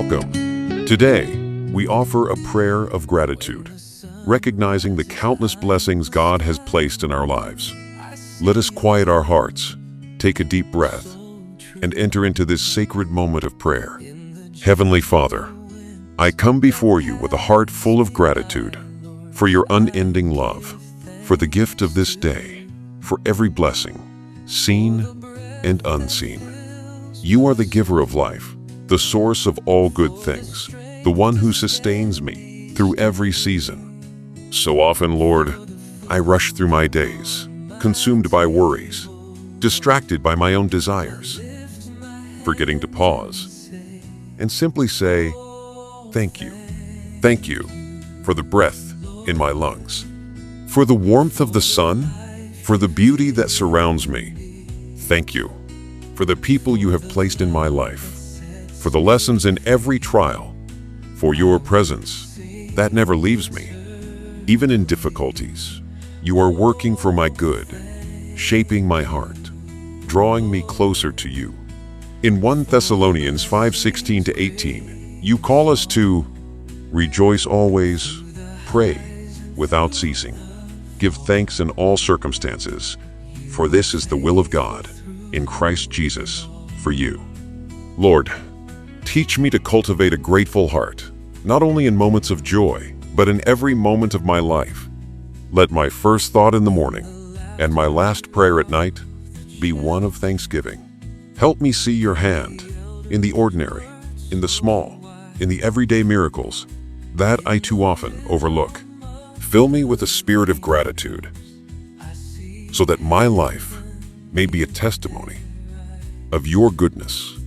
Welcome. Today, we offer a prayer of gratitude, recognizing the countless blessings God has placed in our lives. Let us quiet our hearts, take a deep breath, and enter into this sacred moment of prayer. Heavenly Father, I come before you with a heart full of gratitude for your unending love, for the gift of this day, for every blessing, seen and unseen. You are the giver of life, the source of all good things, the one who sustains me through every season. So often, Lord, I rush through my days, consumed by worries, distracted by my own desires, forgetting to pause and simply say, thank you. Thank you for the breath in my lungs, for the warmth of the sun, for the beauty that surrounds me. Thank you for the people you have placed in my life, for the lessons in every trial, for your presence that never leaves me. Even in difficulties, you are working for my good, shaping my heart, drawing me closer to you. In 1 Thessalonians 5:16-18, you call us to rejoice always, pray without ceasing, give thanks in all circumstances, for this is the will of God in Christ Jesus for you. Lord, teach me to cultivate a grateful heart, not only in moments of joy, but in every moment of my life. Let my first thought in the morning and my last prayer at night be one of thanksgiving. Help me see your hand in the ordinary, in the small, in the everyday miracles that I too often overlook. Fill me with a spirit of gratitude so that my life may be a testimony of your goodness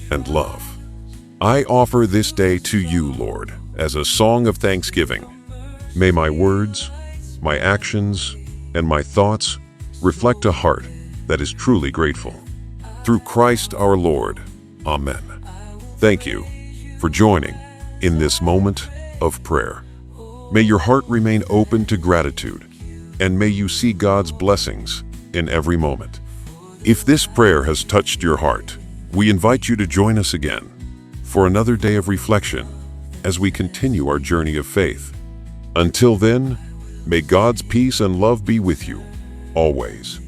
and love. I offer this day to you, Lord, as a song of thanksgiving. May my words, my actions, and my thoughts reflect a heart that is truly grateful. Through Christ our Lord. Amen. Thank you for joining in this moment of prayer. May your heart remain open to gratitude, and may you see God's blessings in every moment. If this prayer has touched your heart, we invite you to join us again for another day of reflection as we continue our journey of faith. Until then, may God's peace and love be with you always.